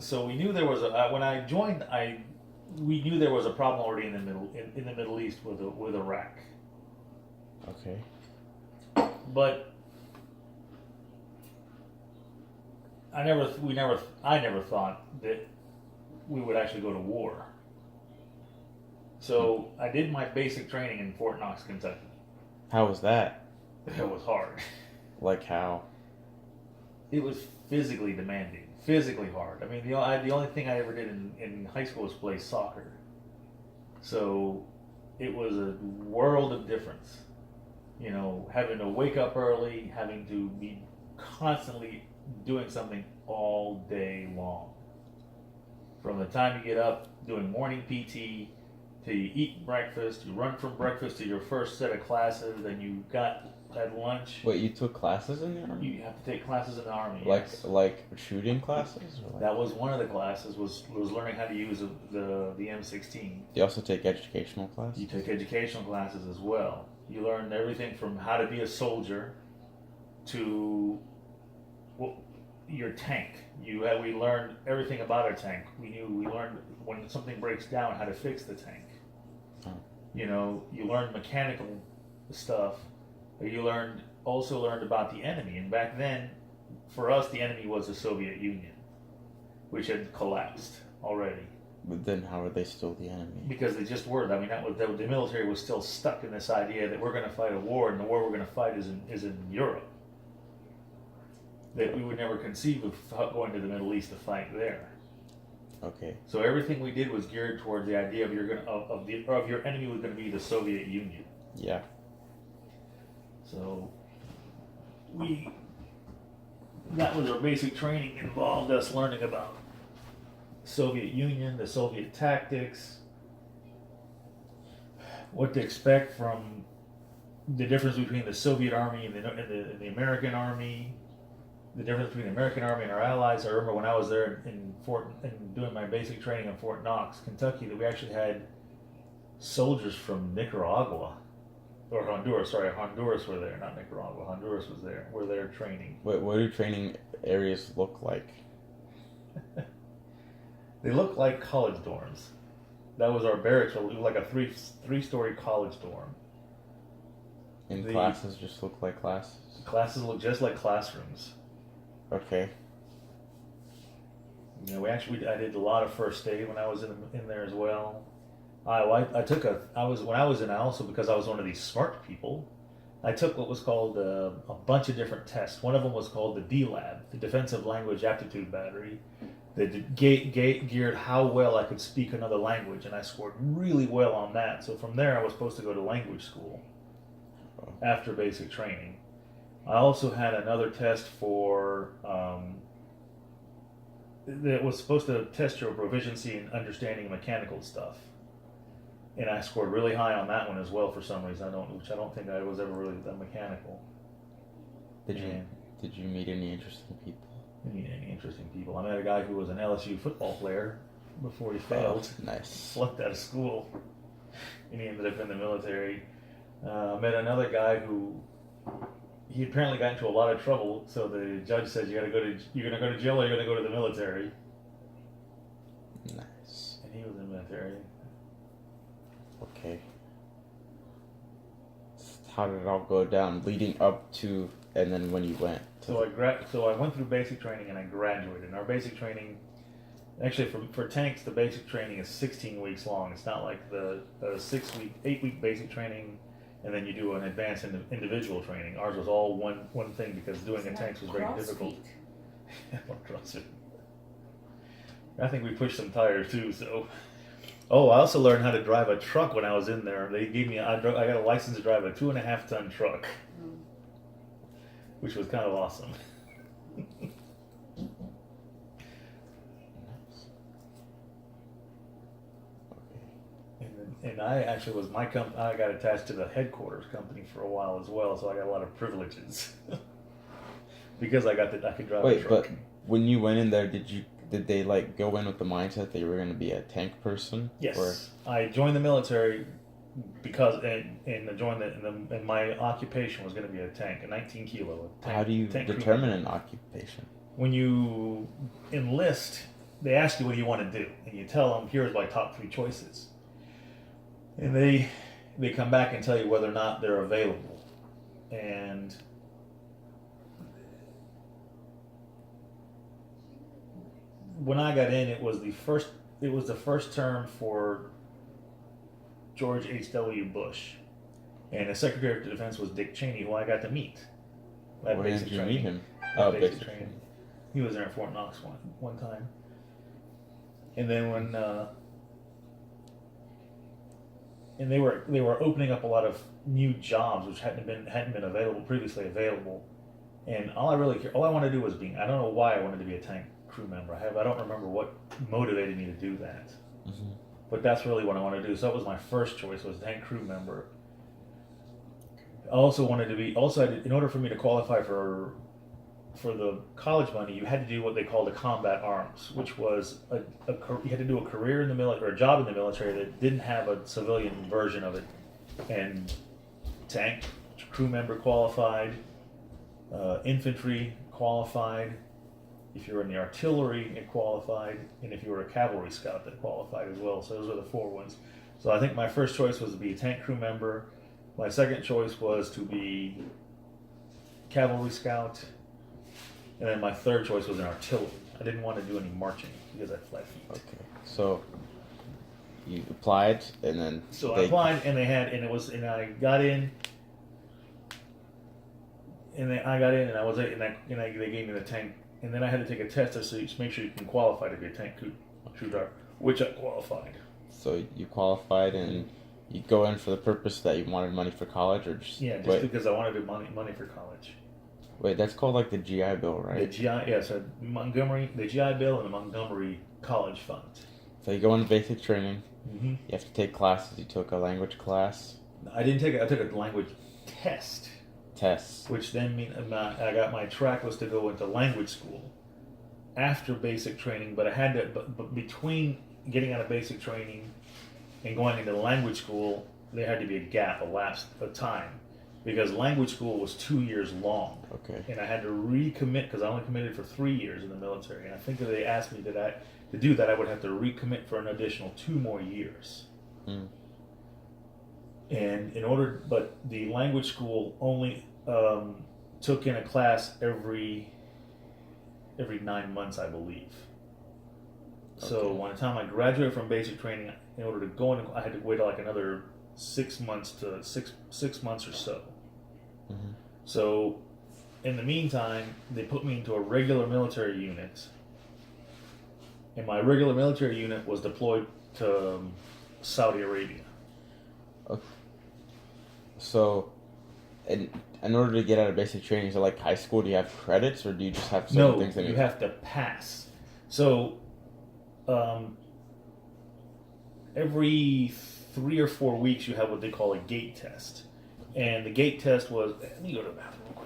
So we knew there was a when I joined. I We knew there was a problem already in the Middle East with Iraq, Okay. but I never thought that we would actually go to war. So I did my basic training in Fort Knox, Kentucky. How was that? It was hard. Like how? It was physically demanding, physically hard. I mean, the only thing I ever did in high school was play soccer. So it was a world of difference. You know, having to wake up early, having to be constantly doing something all day long. From the time you get up, doing morning PT, till you eat breakfast, you run from breakfast to your first set of classes, then you had lunch. Wait, you took classes in the army? You have to take classes in the army. Like Yes. like shooting classes? Or like... That was one of the classes was learning how to use the M16. You also take educational classes? You take educational classes as well. You learned everything from how to be a soldier to your tank. We learned everything about our tank. We learned when something breaks down how to fix the tank. Oh. You know, you learned mechanical stuff. You also learned about the enemy. And back then, for us, the enemy was the Soviet Union, which had collapsed already. But then how are they still the enemy? Because they just were. I mean, the military was still stuck in this idea that we're going to fight a war, and the war we're going to fight is in Europe. That we would never conceive of going to the Middle East to fight there. Okay. So everything we did was geared towards the idea of your enemy was going to be the Soviet Union. Yeah. So that was our basic training, involved us learning about Soviet Union, the Soviet tactics, what to expect from the difference between the Soviet Army and the American Army, the difference between the American Army and our allies. I remember when I was there in doing my basic training in Fort Knox, Kentucky, that we actually had soldiers from Nicaragua. Or Honduras, sorry, Honduras were there, not Nicaragua. Honduras was there. Were there training. What do training areas look like? They looked like college dorms. That was our barracks. It was like a three-story college dorm. And classes just look like classes? Classes look just like classrooms. Okay. You know, I did a lot of first aid when I was in there as well. I also, because I was one of these smart people, I took what was called a bunch of different tests. One of them was called the D-Lab, the Defensive Language Aptitude Battery, that geared how well I could speak another language, and I scored really well on that. So from there, I was supposed to go to language school after basic training. I also had another test that was supposed to test your proficiency in understanding mechanical stuff. And I scored really high on that one as well for some reason. I don't think I was ever really that mechanical. Did you meet any interesting people? Any interesting people? I met a guy who was an LSU football player before he failed. Oh, nice. Flunked out of school, and he ended up in the military. Met another guy who he apparently got into a lot of trouble. So the judge said you're gonna go to jail or you're gonna go to the military. Nice. And he was in the military. Okay. How did it all go down leading up to, and then when you went? So I went through basic training and I graduated. And our basic training, actually for tanks, the basic training is 16 weeks long. It's not like the 8-week basic training, and then you do an advanced individual training. Ours was all one thing because doing a tanks was very difficult. CrossFit. I think we pushed some tires too. So. Oh, I also learned how to drive a truck when I was in there. They gave me, I got a license to drive a 2.5-ton truck, which was kind of awesome. And I actually was I got attached to the headquarters company for a while as well, so I got a lot of privileges because I could drive a truck. But when you went in there, did they like go in with the mindset that you were going to be a tank person? Yes, or? I joined the military because and my occupation was going to be a tank, a 19 kilo tank. How do you determine an occupation? When you enlist, they ask you what do you want to do, and you tell them here's my top 3 choices, and they come back and tell you whether or not they're available. And when I got in, it was the first term for George H.W. Bush, and the Secretary of Defense was Dick Cheney, who I got to meet. Where did you meet him? Basic training. He was there at Fort Knox one time. And then when and they were opening up a lot of new jobs which hadn't been previously available, and all I wanted to do was I don't know why I wanted to be a tank crew member. I don't remember what motivated me to do that. Mm-hmm. But that's really what I wanted to do. So that was my first choice, was tank crew member. I also wanted to be in order for me to qualify for the college money, you had to do what they called a combat arms, which was you had to do a career in the military, or a job in the military that didn't have a civilian version of it. And tank crew member qualified, infantry qualified. If you were in the artillery, it qualified, and if you were a cavalry scout, that qualified as well. So those were the 4 ones. So I think my first choice was to be a tank crew member. My second choice was to be cavalry scout. And then my third choice was an artillery. I didn't want to do any marching because I had flat feet. Okay, so you applied, and then I applied, and I got in, and I was, and they gave me the tank, and then I had to take a test to make sure you can qualify to be a tank crew driver, which I qualified. So you qualified, and you go in for the purpose that you wanted money for college, or just because I wanted money for college. Wait, that's called like the GI Bill, right? The GI, so the GI Bill and the Montgomery College Fund. So you go into basic training. Mm-hmm. You have to take classes. You took a language class. I didn't take it. I took a language test. Which then I got my track was to go into language school after basic training, but I had to. But between getting out of basic training and going into language school, there had to be a lapse of time. Because language school was 2 years long. Okay. And I had to recommit, because I only committed for 3 years in the military. And I think if they asked me to do that, I would have to recommit for an additional 2 more years. Mm. And but the language school only took in a class every 9 months, I believe. Okay. So by the time I graduated from basic training, in order to go in, I had to wait like another 6 months to 6 months or so. Mm-hmm. So in the meantime, they put me into a regular military unit, and my regular military unit was deployed to Saudi Arabia. Okay. So in order to get out of basic training, is it like high school? Do you have credits, or do you just have certain things that you have to pass. So every 3 or 4 weeks, you have what they call a gate test. And the gate test was, let me go to the bathroom real